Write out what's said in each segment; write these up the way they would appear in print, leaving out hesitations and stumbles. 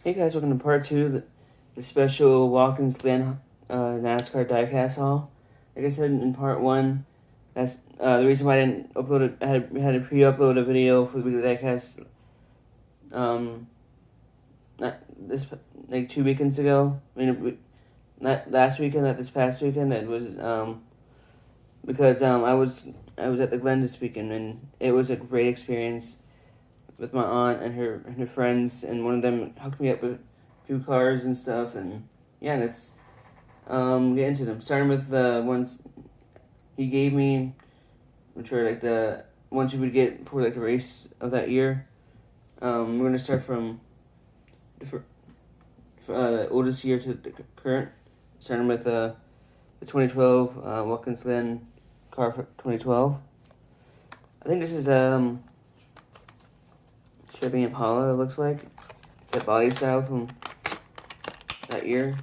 Hey guys, welcome to part 2 of the special Watkins Glen NASCAR diecast haul. Like I said in part 1, that's the reason why I didn't upload it. I had to pre-upload a video for the weekly diecast. Not this, like 2 weekends ago. I mean, not last weekend, not this past weekend. It was because I was at the Glen this weekend, and it was a great experience with my aunt and her friends, and one of them hooked me up with a few cars and stuff, and yeah, let's get into them. Starting with the ones he gave me, which are like the ones you would get for like the race of that year. We're gonna start from the oldest year to the current, starting with the 2012 Watkins Glen car for 2012. I think this is Chevy Impala, it looks like. It's that body style from that year.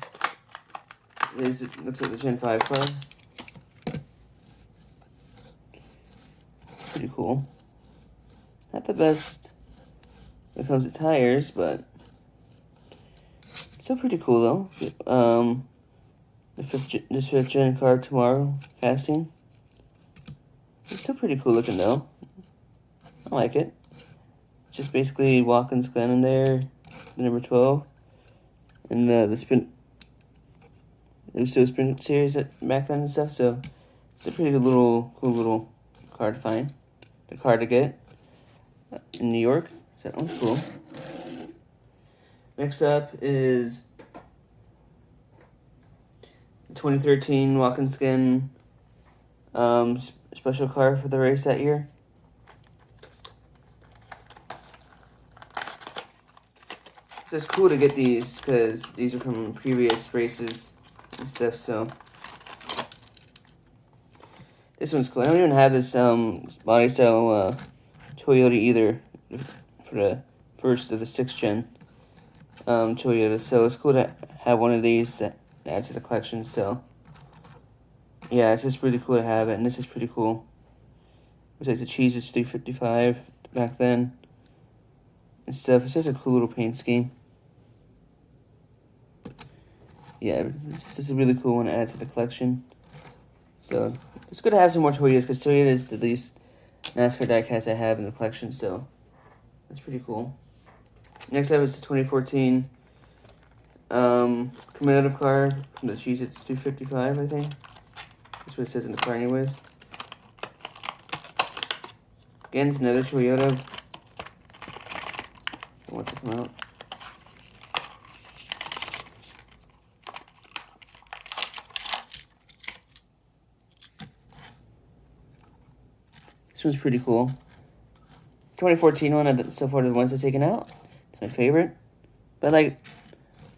It looks like the Gen 5 car. Pretty cool. Not the best when it comes to tires, but still pretty cool though. This fifth gen car tomorrow casting. It's still pretty cool looking though. I like it. It's just basically Watkins Glen in there, the number 12, and the sprint. It was still a sprint series back then and stuff, so it's a pretty good cool little car to find. The car to get in New York. So that one's cool. Next up is the 2013 Watkins Glen special car for the race that year. It's just cool to get these because these are from previous races and stuff, so this one's cool. I don't even have this body style Toyota either for the first of the 6th gen Toyota, so it's cool to have one of these to add to the collection. So yeah, it's just really cool to have it, and this is pretty cool. It was like the Cheese's 355 back then and stuff. It's just a cool little paint scheme. Yeah, this is a really cool one to add to the collection. So it's good to have some more Toyotas, because Toyota is the least NASCAR diecast I have in the collection, so that's pretty cool. Next up is the 2014 commemorative car from the Cheez-Its 355, I think. That's what it says in the car anyways. Again, it's another Toyota. What's it come out? This one's pretty cool. 2014 one, so far the ones I've taken out, it's my favorite. But I like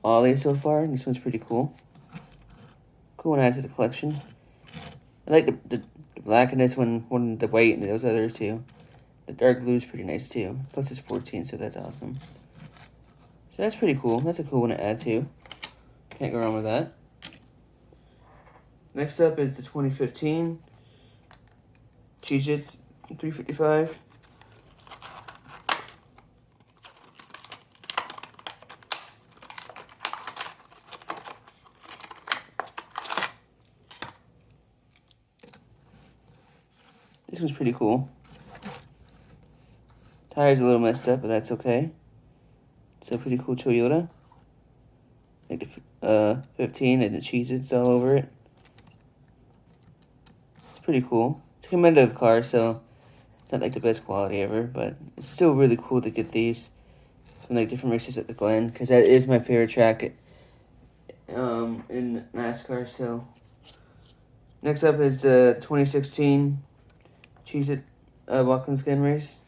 all these so far, and this one's pretty cool. Cool one to add to the collection. I like the black in this one more than the white and those others too. The dark blue is pretty nice too. Plus it's 14, so that's awesome. So that's pretty cool. That's a cool one to add too. Can't go wrong with that. Next up is the 2015 Cheez-Its 355. This one's pretty cool. Tire's a little messed up, but that's okay. It's a pretty cool Toyota. Like the 15 and the Cheez-Its all over it. It's pretty cool. It's a commemorative car, so it's not like the best quality ever, but it's still really cool to get these from like different races at the Glen, because that is my favorite track in NASCAR. So next up is the 2016 Cheez-It Watkins Glen race.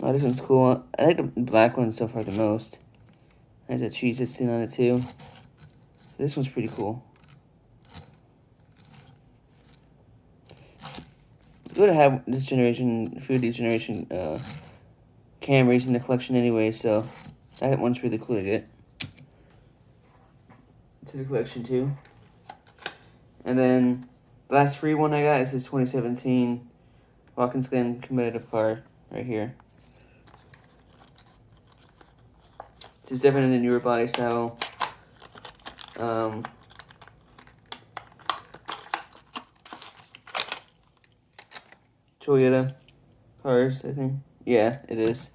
Oh, this one's cool. I like the black one so far the most. There's a Cheez-It scene on it too. This one's pretty cool. Good to have this generation, a few of these generation Camrys in the collection anyway, so that one's really cool to get. It's to the collection too. And then the last free one I got is this 2017 Watkins Glen competitive car right here. This is definitely a newer body style. Toyota cars, I think. Yeah, it is.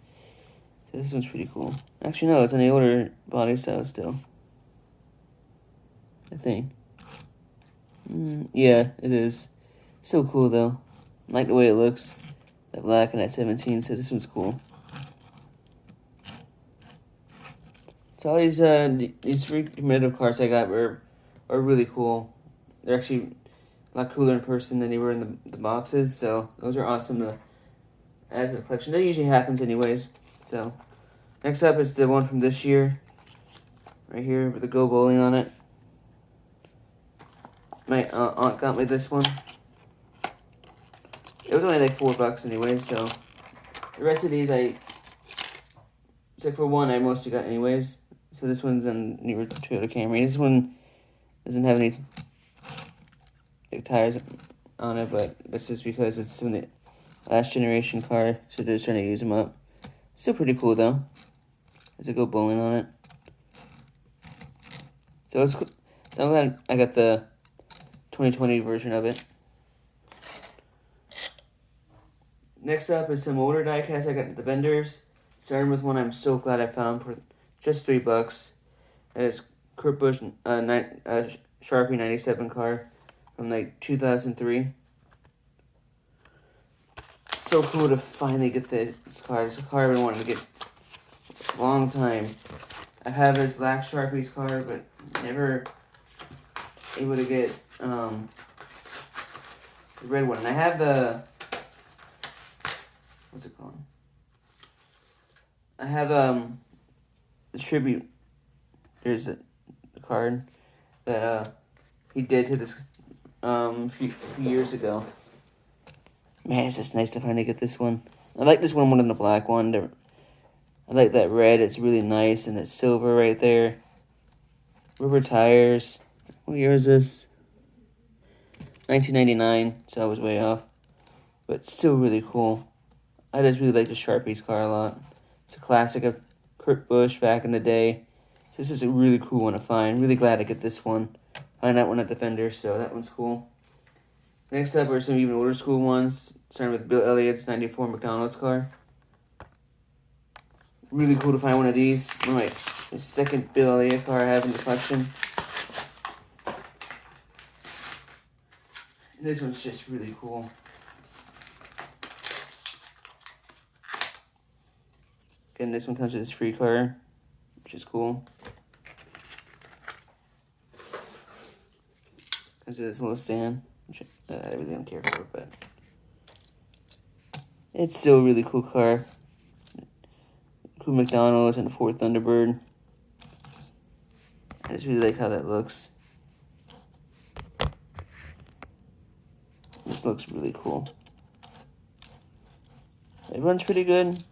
This one's pretty cool. Actually, no, it's an older body style still. I think. Yeah, it is. So cool, though. I like the way it looks. That black and that 17, so this one's cool. So all these three competitive cars I got are really cool. They're actually a lot cooler in person than they were in the boxes, so those are awesome to add to the collection. That usually happens anyways. So next up is the one from this year, right here with the Go Bowling on it. My aunt got me this one. It was only like $4 anyway, so the rest of these except for one, I mostly got anyways. So this one's a newer Toyota Camry. This one doesn't have any like tires on it, but that's just because it's the last generation car, so they're just trying to use them up. Still pretty cool though. There's a Go Bowling on it. So it's cool. So I'm glad I got the 2020 version of it. Next up is some older diecast I got at the vendors. Starting with one I'm so glad I found for just $3. And it's Kurt Busch Sharpie 97 car from like 2003. So cool to finally get this car. It's a car I've been wanting to get a long time. I have this black Sharpie's car, but never able to get the red one. And I have the, what's it called? I have the tribute. There's a card that he did to this few years ago. Man, it's just nice to finally get this one. I like this one more than the black one. I like that red. It's really nice, and it's silver right there. Rubber tires. What year is this? 1999, so I was way off. But still really cool. I just really like the Sharpie's car a lot. It's a classic of Kurt Busch back in the day. So this is a really cool one to find. Really glad to get this one. Find that one at the vendor, so that one's cool. Next up are some even older school ones, starting with Bill Elliott's 94 McDonald's car. Really cool to find one of these. One of my second Bill Elliott car I have in the collection. This one's just really cool. Again, this one comes with this free car, which is cool. Comes with this little stand, which I really don't care for, but it's still a really cool car. Cool McDonald's and a Ford Thunderbird. I just really like how that looks. This looks really cool. It runs pretty good.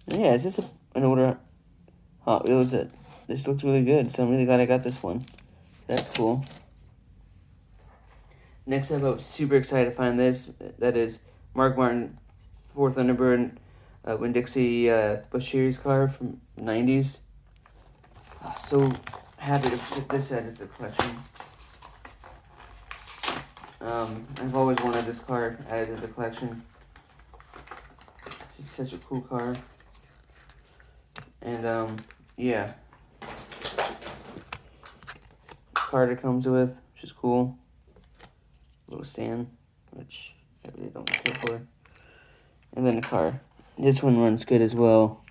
And yeah, it's just an older Hot Wheels that this looks really good, so I'm really glad I got this one. That's cool. Next up, I was super excited to find this. That is Mark Martin Ford Thunderbird Winn-Dixie Busch Series car from the 90s. So happy to put this added to the collection. I've always wanted this car added to the collection. It's such a cool car. And, yeah. Card it comes with, which is cool. Little stand, which I really don't care for. And then the car. This one runs good as well.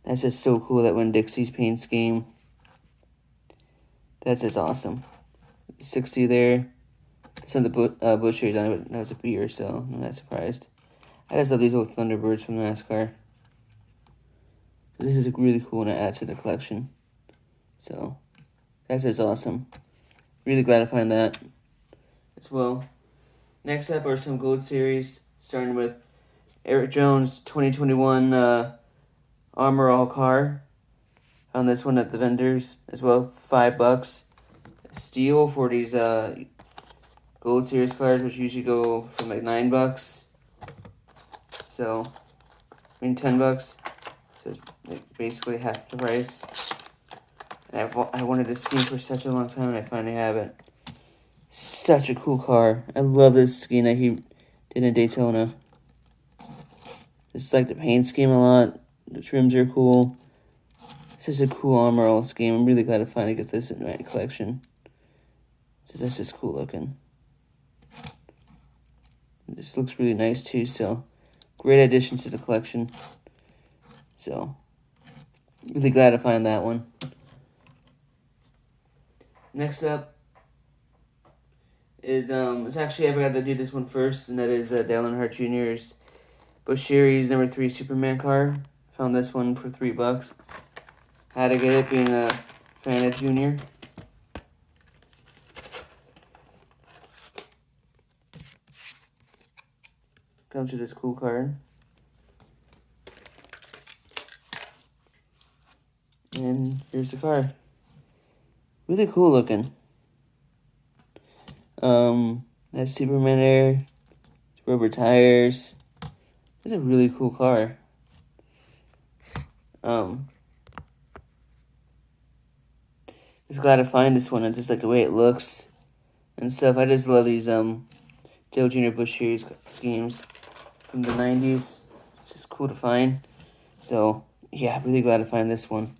That's just so cool, that Winn-Dixie's paint scheme. That's just awesome. 60 there. It's on the Busch Series on it, but that was a beer, so I'm not surprised. I just love these old Thunderbirds from NASCAR. This is a really cool one to add to the collection. So, that's just awesome. Really glad to find that as well. Next up are some Gold Series, starting with Eric Jones' 2021 Armor All car. Found this one at the vendors as well, $5. steal for these Gold Series cards, which usually go from like $9. So, $10. So it's like basically half the price. And I wanted this scheme for such a long time, and I finally have it. Such a cool car. I love this scheme that he did in Daytona. Just like the paint scheme a lot. The trims are cool. This is a cool Armor All scheme. I'm really glad to finally get this in my collection. So this is cool looking. This looks really nice too, so great addition to the collection. So really glad to find that one. Next up is it's actually I forgot to do this one first, and that is Dale Earnhardt Jr.'s Busch Series number 3 Superman car. Found this one for $3. Had to get it, being a fan of Junior. Comes with this cool card. And here's the car. Really cool looking. That's Superman there. Rubber tires. It's a really cool car. Just glad to find this one. I just like the way it looks and stuff. I just love these Dale Jr. Busch Series schemes from the 90s. It's just cool to find. So yeah, really glad to find this one.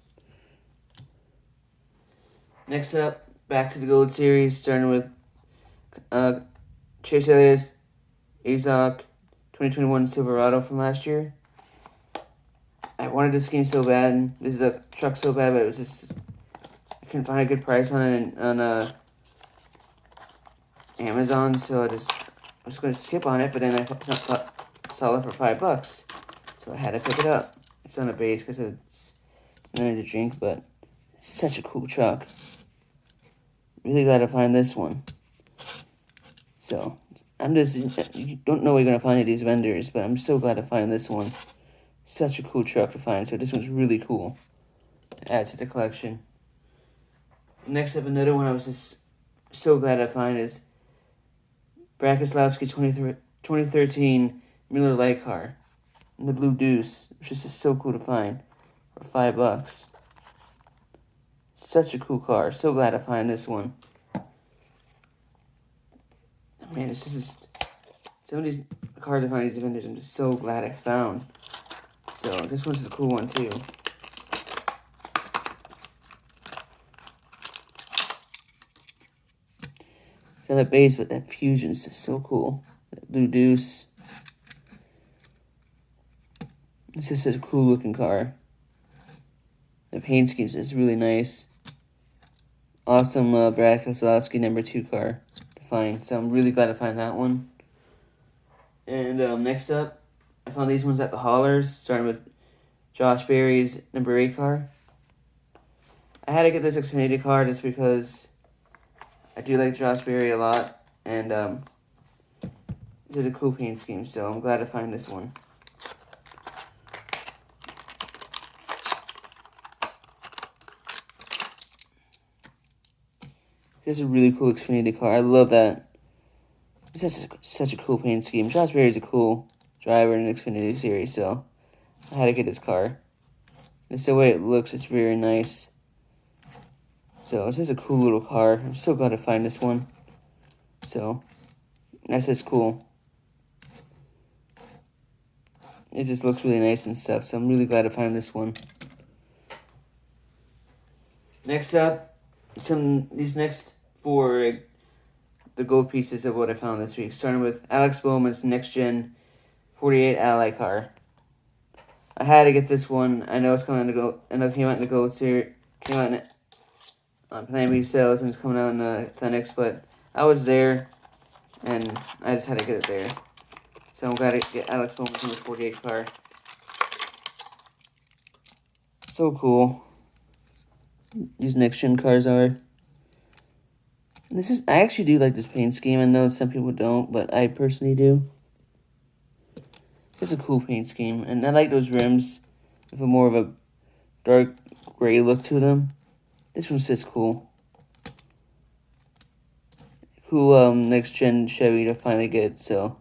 Next up, back to the Gold Series, starting with Chase Elliott's AZOC 2021 Silverado from last year. I wanted this scheme so bad. This is a truck so bad, but it was just I couldn't find a good price on it on Amazon, so I was going to skip on it. But then I saw it for $5, so I had to pick it up. It's on a base because it's nothing to drink, but it's such a cool truck. Really glad to find this one. So, you don't know where you're going to find at these vendors, but I'm so glad to find this one. Such a cool truck to find, so this one's really cool. Add to the collection. Next up, another one I was just so glad to find is Brad Keselowski's 2013 Miller Lite car. And the Blue Deuce, which is just so cool to find for $5. Such a cool car. So glad to find this one. Man, it's just some of these cars I find these vendors, I'm just so glad I found. So this one's a cool one too. It's on the base, but that fusion is just so cool. That Blue Deuce. This is such a cool looking car. The paint scheme is really nice. Awesome Brad Keselowski number 2 car to find. So I'm really glad to find that one. And next up, I found these ones at the haulers, starting with Josh Berry's number 8 car. I had to get this Xfinity car just because I do like Josh Berry a lot, and this is a cool paint scheme, so I'm glad to find this one. This is a really cool Xfinity car. I love that. This is such a cool paint scheme. Josh Berry is a cool driver in an Xfinity series, so I had to get this car. It's the way it looks. It's very nice. So it's just a cool little car. I'm so glad to find this one. So that's just cool. It just looks really nice and stuff. So I'm really glad to find this one. Next up, these next 4 the gold pieces of what I found this week. Starting with Alex Bowman's next gen 48 Ally car. I had to get this one. I know it's coming to go. I know it came out in the gold series. Came out on Plan B sales and it's coming out in the clinics, but I was there and I just had to get it there. So I'm glad to get Alex Bowman's number 48 car. So cool. These next gen cars are. I actually do like this paint scheme. I know some people don't, but I personally do. It's a cool paint scheme, and I like those rims with a more of a dark gray look to them. This one's just cool. cool next gen Chevy to finally get. So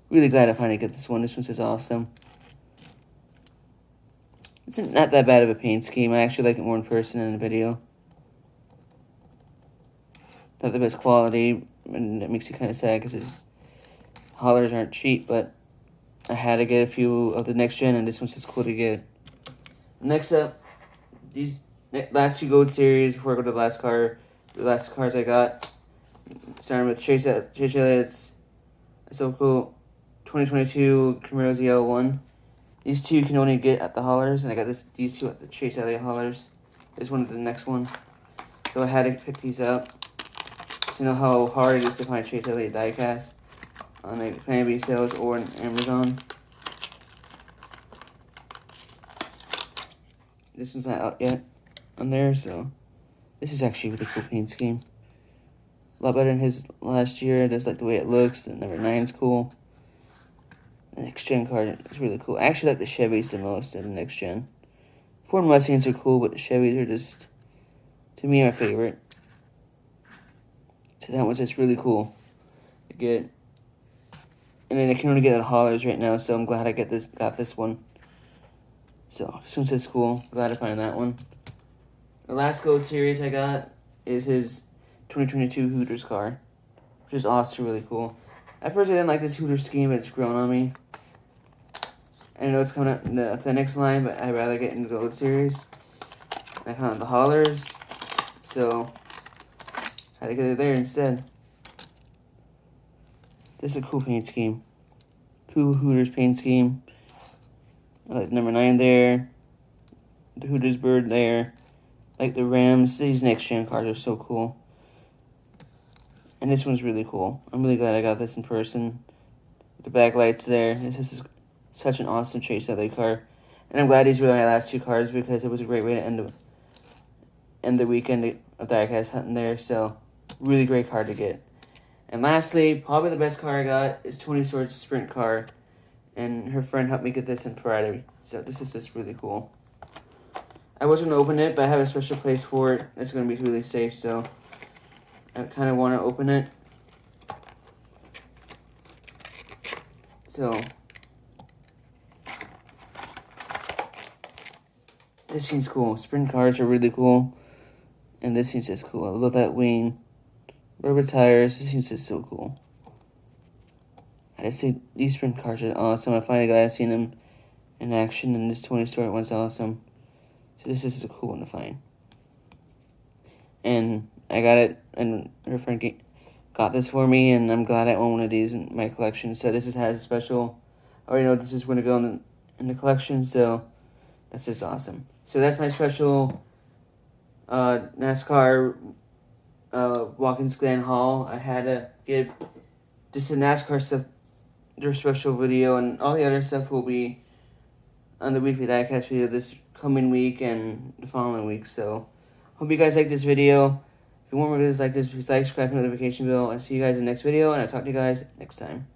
really glad I finally get this one. This one says awesome. It's not that bad of a paint scheme. I actually like it more in person than in the video. Not the best quality, and it makes you kind of sad because its haulers aren't cheap, but I had to get a few of the next gen, and this one's just cool to get. Next up, these last two Gold Series before I go to the last cars I got. Starting with Chase Elliott's so cool 2022 Camaro ZL1. These two you can only get at the haulers, and I got these two at the Chase Elliott haulers. This one the next one. So I had to pick these up. So you know how hard it is to find Chase Elliott diecast on a Plan B sales or on Amazon. This one's not out yet on there, so this is actually a really cool paint scheme. A lot better than his last year. I just like the way it looks. The number 9 is cool. The next gen car is really cool. I actually like the Chevys the most in the next gen. Ford Mustangs are cool, but the Chevys are just, to me, my favorite. So that one's just really cool to get. And then I can only get at haulers right now, so I'm glad I got this one. So this one says cool. Glad to find that one. The last Gold Series I got is his 2022 Hooters car, which is also really cool. At first I didn't like this Hooters scheme, but it's grown on me. I know it's coming out in the next line, but I'd rather get in the Gold Series. I found the haulers, so I had to get it there instead. This is a cool paint scheme. Cool Hooters paint scheme. I like number 9 there. The Hooters bird there. Like the Rams. These next gen cars are so cool. And this one's really cool. I'm really glad I got this in person. The backlights there. This is such an awesome Chase Elliott car. And I'm glad these were my last two cars because it was a great way to end the weekend of diecast hunting there. So, really great car to get. And lastly, probably the best car I got is Tony Swords sprint car. And her friend helped me get this on Friday. So this is just really cool. I was going to open it, but I have a special place for it. It's going to be really safe, so I kind of want to open it. So this scene's cool. Sprint cars are really cool. And this scene's just cool. I love that wing. Rubber tires. This scene's just so cool. I just think these sprint cars are awesome. I finally got to see them in action, and this 20 story one's awesome. So this is a cool one to find. And I got it, and her friend got this for me, and I'm glad I own one of these in my collection. So this has a special, I already know this is going to go in the collection, so that's just awesome. So that's my special NASCAR Watkins Glen haul. I had to give just the NASCAR stuff their special video, and all the other stuff will be on the weekly diecast video this coming week and the following week. So hope you guys like this video. If you want more videos like this, please like, subscribe, notification bell. I'll see you guys in the next video, and I'll talk to you guys next time.